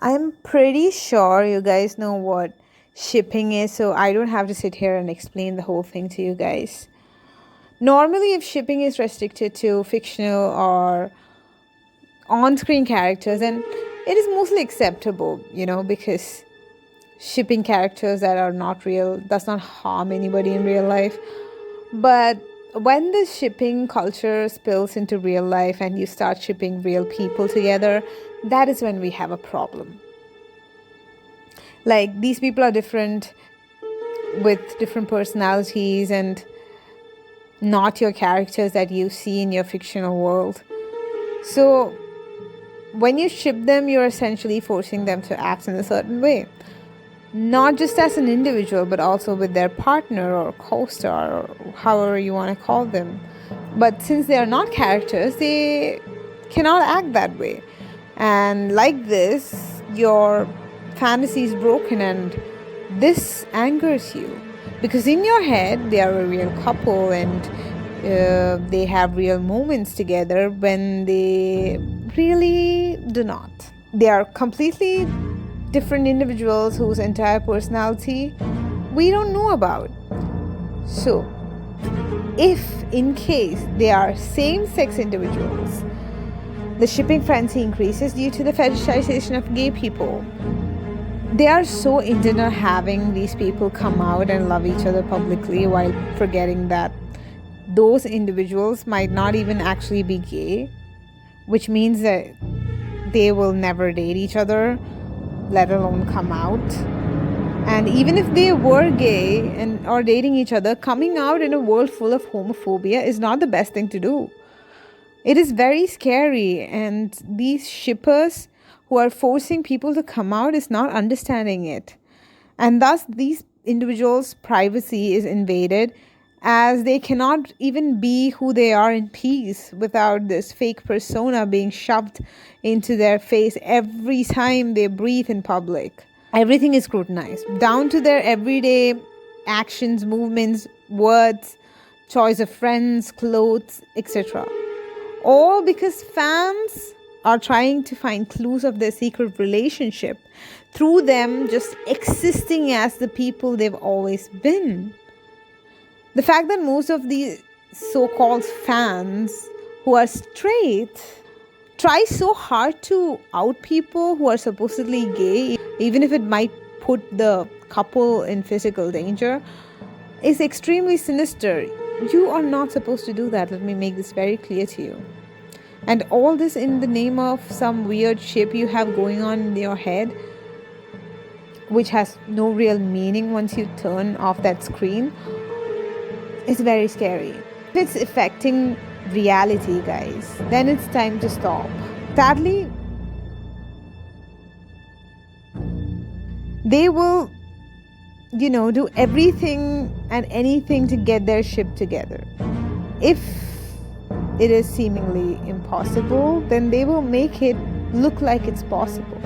I'm pretty sure you guys know what shipping is, so I don't have to sit here and explain the whole thing to you guys. Normally, if shipping is restricted to fictional or on screen characters, and it is mostly acceptable, because shipping characters that are not real does not harm anybody in real life. But when the shipping culture spills into real life and you start shipping real people together, that is when we have a problem. Like, these people are different with different personalities and not your characters that you see in your fictional world. So when you ship them, you're essentially forcing them to act in a certain way, not just as an individual, but also with their partner or co-star or however you want to call them. But since they are not characters, they cannot act that way. And like this, your fantasy is broken, and this angers you because in your head they are a real couple, and they have real moments together when they really do not. They are completely different individuals whose entire personality we don't know about. So, if in case they are same-sex individuals, the shipping frenzy increases due to the fetishization of gay people. They are so into having these people come out and love each other publicly while forgetting that those individuals might not even actually be gay, which means that they will never date each other, let alone come out. And even if they were gay and are dating each other, coming out in a world full of homophobia is not the best thing to do. It is very scary, and these shippers who are forcing people to come out is not understanding it. And thus these individuals' privacy is invaded, as they cannot even be who they are in peace without this fake persona being shoved into their face every time they breathe in public. Everything is scrutinized, down to their everyday actions, movements, words, choice of friends, clothes, etc. All because fans are trying to find clues of their secret relationship through them just existing as the people they've always been. The fact that most of these so-called fans who are straight try so hard to out people who are supposedly gay, even if it might put the couple in physical danger, is extremely sinister. You are not supposed to do that. Let me make this very clear to you. And all this in the name of some weird ship you have going on in your head, which has no real meaning once you turn off that screen. It's very scary. If it's affecting reality, guys, then it's time to stop. Sadly, they will, do everything and anything to get their ship together. If it is seemingly impossible, then they will make it look like it's possible.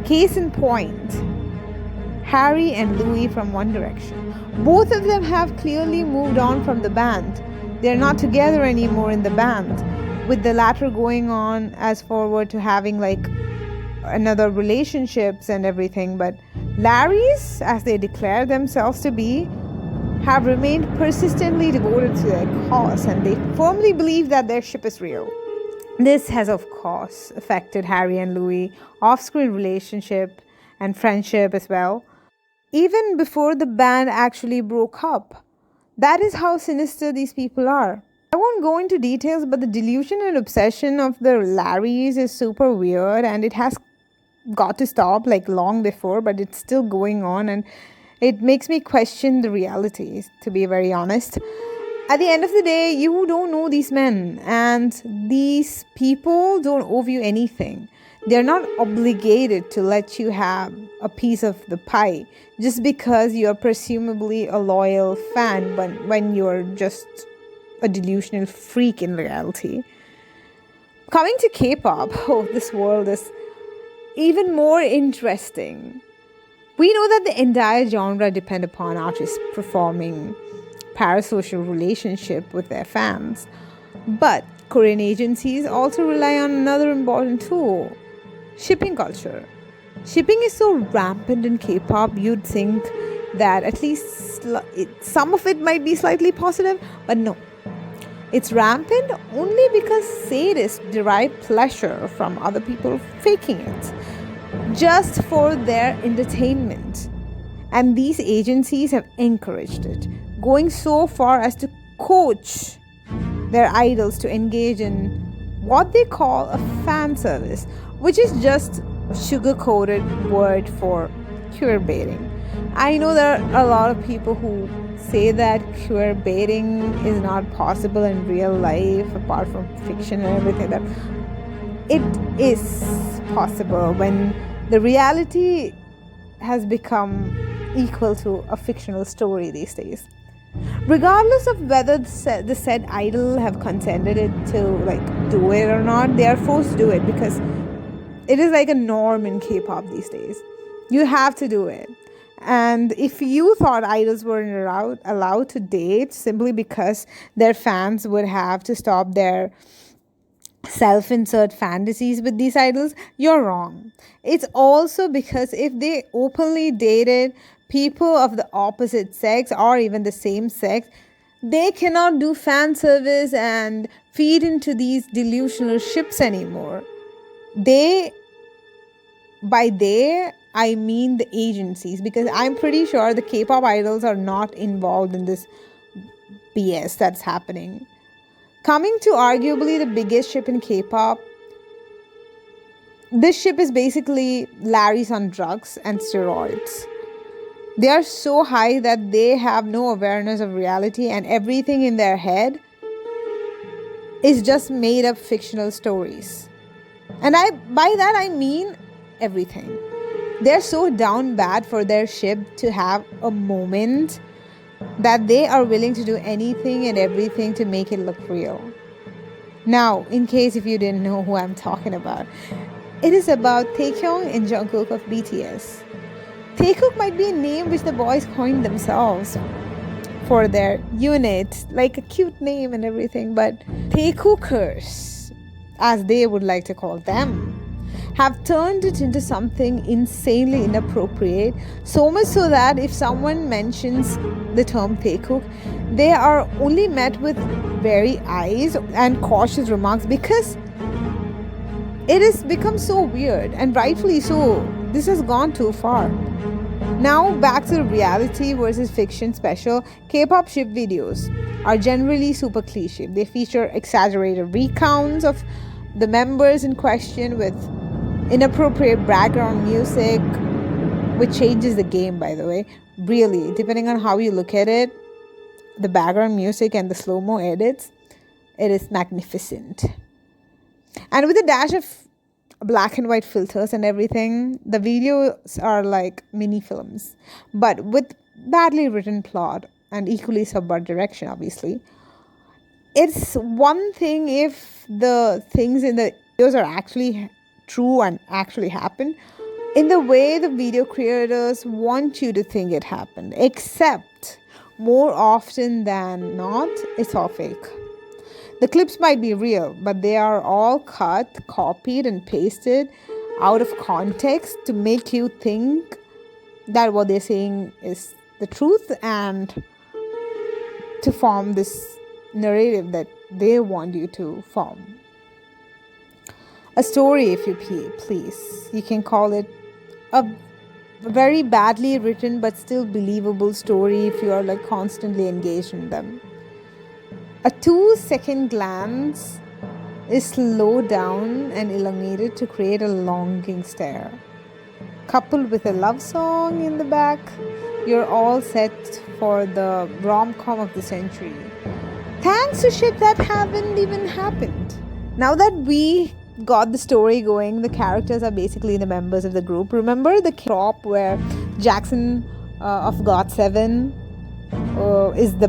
Case in point, Harry and Louis from One Direction. Both of them have clearly moved on from the band. They're not together anymore in the band, with the latter going on as forward to having another relationships and everything. But Larry's, as they declare themselves to be, have remained persistently devoted to their cause, and they firmly believe that their ship is real. This has, of course, affected Harry and Louis' off-screen relationship and friendship as well, even before the band actually broke up. That is how sinister these people are. I won't go into details, but the delusion and obsession of the Larrys is super weird, and it has got to stop long before, but it's still going on, and it makes me question the realities, to be very honest. At the end of the day, you don't know these men, and these people don't owe you anything. They're not obligated to let you have a piece of the pie just because you're presumably a loyal fan when you're just a delusional freak in reality. Coming to K-pop, this world is even more interesting. We know that the entire genre depend upon artists performing parasocial relationship with their fans. But Korean agencies also rely on another important tool, shipping culture. Shipping is so rampant in K-pop, you'd think that at least some of it might be slightly positive, but no. It's rampant only because sadists derive pleasure from other people faking it, just for their entertainment. And these agencies have encouraged it, going so far as to coach their idols to engage in what they call a fan service, which is just a sugar-coated word for queer baiting. I know there are a lot of people who say that queer baiting is not possible in real life apart from fiction and everything. That it is possible when the reality has become equal to a fictional story these days. Regardless of whether the said idol have consented it to do it or not, they are forced to do it because it is like a norm in K-pop these days. You have to do it. And if you thought idols weren't allowed to date simply because their fans would have to stop their self-insert fantasies with these idols, you're wrong. It's also because if they openly dated people of the opposite sex or even the same sex, they cannot do fan service and feed into these delusional ships anymore. By they, I mean the agencies, because I'm pretty sure the K-pop idols are not involved in this BS that's happening. Coming to arguably the biggest ship in K-pop, this ship is basically Larry's on drugs and steroids. They are so high that they have no awareness of reality, and everything in their head is just made up fictional stories. And by that I mean everything. They're so down bad for their ship to have a moment that they are willing to do anything and everything to make it look real. Now, in case if you didn't know who I'm talking about, it is about Taehyung and Jungkook of BTS. Taekook might be a name which the boys coined themselves for their unit, like a cute name and everything, but Taekookers, as they would like to call them, have turned it into something insanely inappropriate, so much so that if someone mentions the term Taekook, they are only met with wary eyes and cautious remarks because it has become so weird, and rightfully so. This has gone too far. Now back to the reality versus fiction special. K-pop ship videos are generally super cliche. They feature exaggerated recounts of the members in question with inappropriate background music, which changes the game, by the way. Really, depending on how you look at it, the background music and the slow-mo edits, it is magnificent. And with a dash of black and white filters and everything, the videos are like mini films, but with badly written plot and equally subvert direction, obviously. It's one thing if the things in the videos are actually true and actually happen in the way the video creators want you to think it happened, except more often than not, it's all fake. The clips might be real, but they are all cut, copied, and pasted out of context to make you think that what they're saying is the truth and to form this narrative that they want you to form. A story, if you please. You can call it a very badly written but still believable story if you are constantly engaged in them. A 2-second glance is slowed down and elongated to create a longing stare. Coupled with a love song in the back, you're all set for the rom-com of the century. Thanks to shit that haven't even happened. Now that we got the story going, the characters are basically the members of the group. Remember the crop where Jackson of GOT7 is the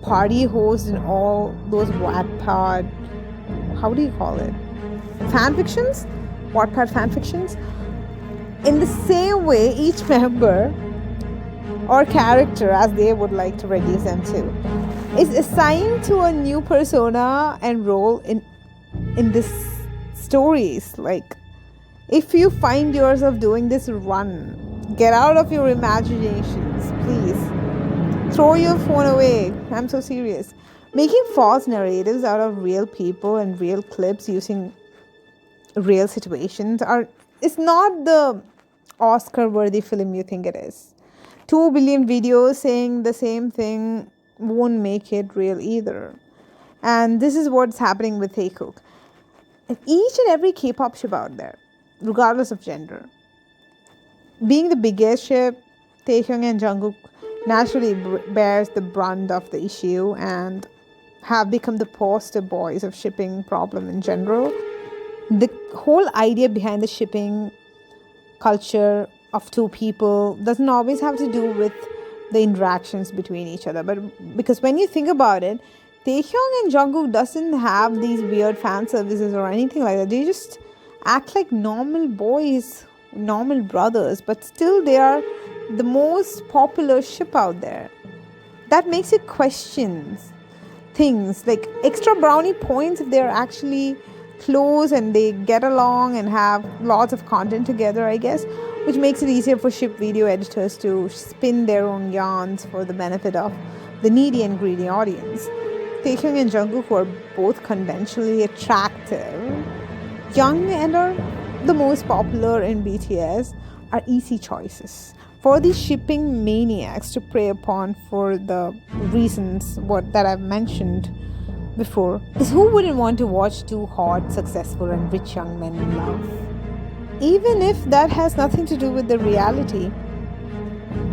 party host in all those Wattpad, how do you call it? Fanfictions? Wattpad fanfictions? In the same way, each member or character, as they would like to reduce them to, is assigned to a new persona and role in this stories. If you find yourself doing this, run. Get out of your imaginations, please. Throw your phone away. I'm so serious. Making false narratives out of real people and real clips using real situations is not the Oscar worthy film you think it is. 2 billion videos saying the same thing won't make it real either. And this is what's happening with Taekook. And each and every K-pop ship out there, regardless of gender, being the biggest ship, Taehyung and Jungkook naturally bears the brunt of the issue and have become the poster boys of shipping problem in general. The whole idea behind the shipping culture of two people doesn't always have to do with the interactions between each other, but because when you think about it, Taehyung and Jungkook doesn't have these weird fan services or anything like that. They just act like normal boys, normal brothers, but still they are the most popular ship out there. That makes you question things like extra brownie points if they're actually close and they get along and have lots of content together, I guess, which makes it easier for ship video editors to spin their own yarns for the benefit of the needy and greedy audience. Taehyung and Jungkook, who are both conventionally attractive, young, and are the most popular in BTS, are easy choices for these shipping maniacs to prey upon for the reasons that I've mentioned before. Because who wouldn't want to watch two hot, successful, and rich young men in love? Even if that has nothing to do with the reality.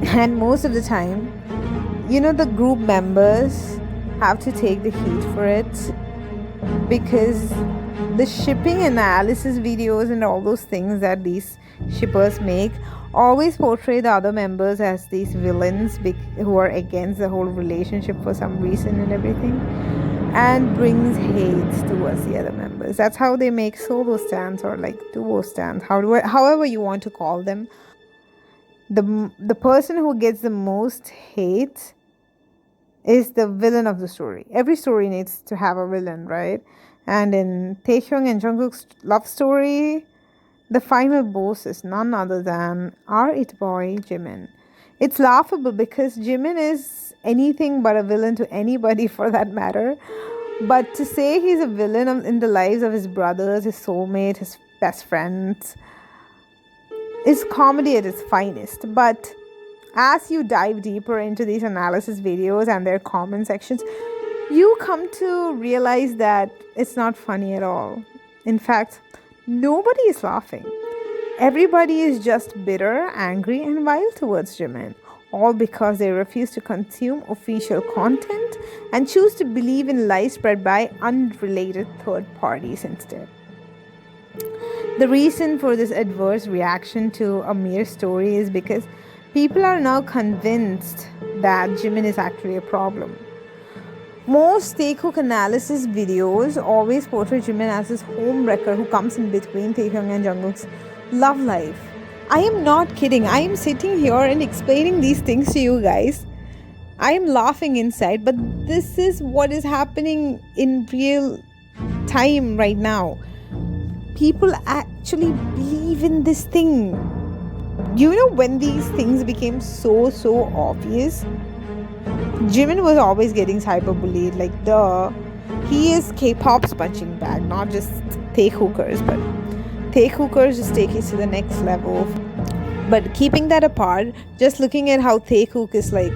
And most of the time, the group members have to take the heat for it, because the shipping analysis videos and all those things that these shippers make always portray the other members as these villains who are against the whole relationship for some reason and everything, and brings hate towards the other members. That's how they make solo stands or like duo stands, however you want to call them. The person who gets the most hate is the villain of the story. Every story needs to have a villain, right? And in Taehyung and Jungkook's love story, the final boss is none other than our it boy, Jimin. It's laughable because Jimin is anything but a villain to anybody for that matter. But to say he's a villain in the lives of his brothers, his soulmate, his best friends, is comedy at its finest. But as you dive deeper into these analysis videos and their comment sections, you come to realize that it's not funny at all. In fact, nobody is laughing. Everybody is just bitter, angry, and vile towards Jimin, all because they refuse to consume official content and choose to believe in lies spread by unrelated third parties instead. The reason for this adverse reaction to a mere story is because people are now convinced that Jimin is actually a problem. Most Taekook analysis videos always portray Jimin as this homewrecker who comes in between Taehyung and Jungkook's love life. I am not kidding. I am sitting here and explaining these things to you guys. I am laughing inside, but this is what is happening in real time right now. People actually believe in this thing. When these things became so obvious, Jimin was always getting cyberbullied. Like, he is K-pop's punching bag, not just Taekookers, but Taekookers just take it to the next level. But keeping that apart, just looking at how Taekook is like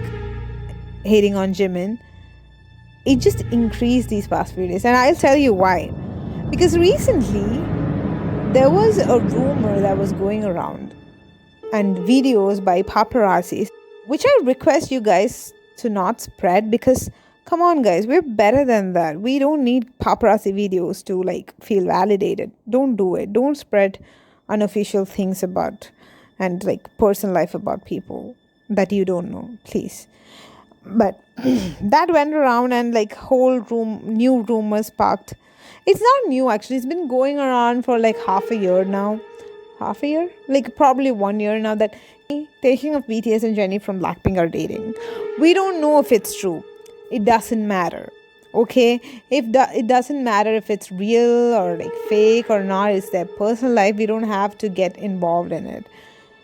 hating on Jimin, it just increased these past few days. And I'll tell you why. Because recently, there was a rumor that was going around and videos by paparazzis, which I request you guys to not spread, because come on guys, we're better than that. We don't need paparazzi videos to feel validated. Don't do it. Don't spread unofficial things about and personal life about people that you don't know, please. But that went around and new rumors sparked. It's not new actually. It's been going around for half a year now. Half a year? Probably 1 year now that Taehyung of BTS and Jennie from Blackpink are dating. We don't know if it's true. It doesn't matter. Okay, it doesn't matter if it's real or like fake or not, it's their personal life. We don't have to get involved in it.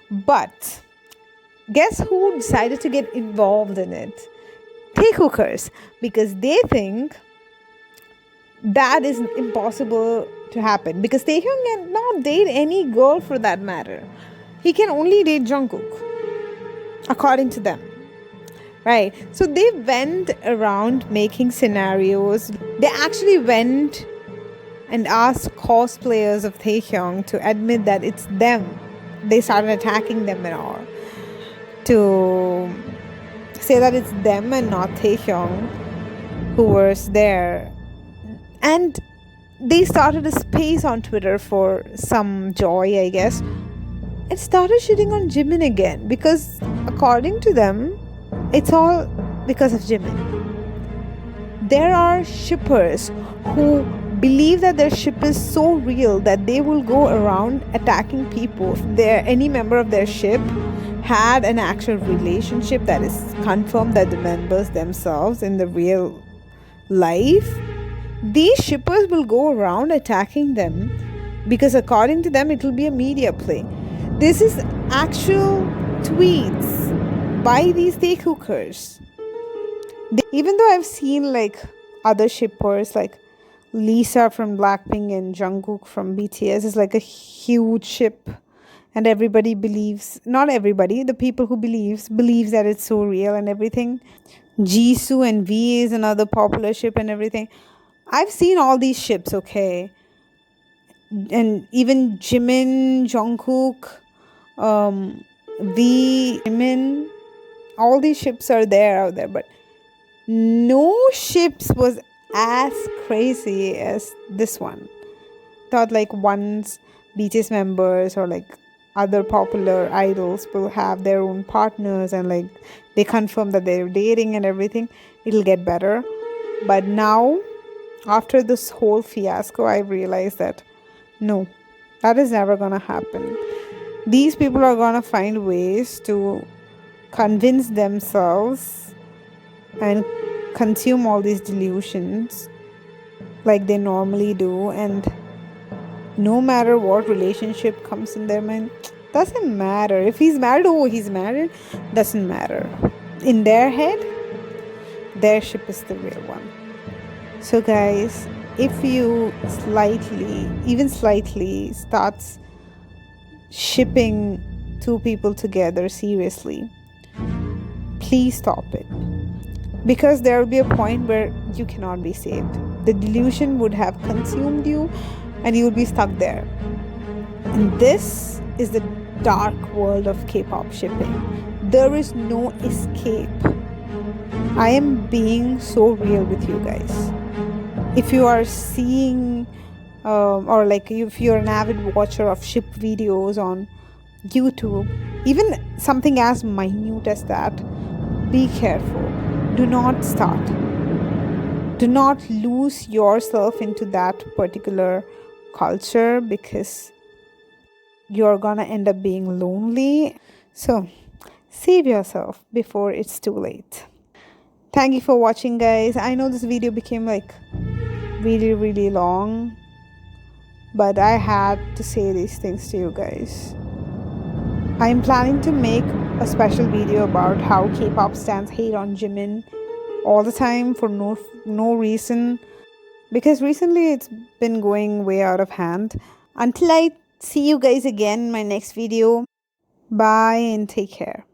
But guess who decided to get involved in it? Taekookers, because they think that is impossible to happen, because Taehyung cannot date any girl for that matter. He can only date Jungkook, according to them. Right. So they went around making scenarios. They actually went and asked cosplayers of Taehyung to admit that it's them. They started attacking them and all, to say that it's them and not Taehyung who was there. And they started a space on Twitter for some joy, I guess. It started shitting on Jimin again, because according to them, it's all because of Jimin. There are shippers who believe that their ship is so real that they will go around attacking people. If any member of their ship had an actual relationship that is confirmed that the members themselves in the real life, these shippers will go around attacking them, because according to them it will be a media play. This is actual tweets by these Taekookers. Even though I've seen like other shippers like Lisa from Blackpink and Jungkook from BTS is like a huge ship, and everybody believes, not everybody, the people who believes that it's so real and everything. Jisoo and V is another popular ship and everything. I've seen all these ships, okay, and even Jimin, Jungkook, V, Jimin, all these ships are there out there, but no ships was as crazy as this one. Thought like once BTS members or like other popular idols will have their own partners and like they confirm that they're dating and everything, it'll get better. But now, after this whole fiasco, I realized that no, that is never gonna happen. These people are gonna find ways to convince themselves and consume all these delusions like they normally do, and no matter what relationship comes in their mind, doesn't matter. If he's married, oh, he's married, doesn't matter. In their head, their ship is the real one. So guys, if you even slightly starts shipping two people together seriously, please stop it, because there will be a point where you cannot be saved. The delusion would have consumed you and you would be stuck there. And this is the dark world of K-pop shipping. There is no escape. I am being so real with you guys. If you are seeing or like if you're an avid watcher of ship videos on YouTube, even something as minute as that, be careful. Do not start. Do not lose yourself into that particular culture, because you're gonna end up being lonely. So save yourself before it's too late. Thank you for watching, guys. I know this video became like really long, but I had to say these things to you guys. I'm planning to make a special video about how K-pop stans hate on Jimin all the time for no reason, because recently it's been going way out of hand. Until I see you guys again in my next video, bye and take care.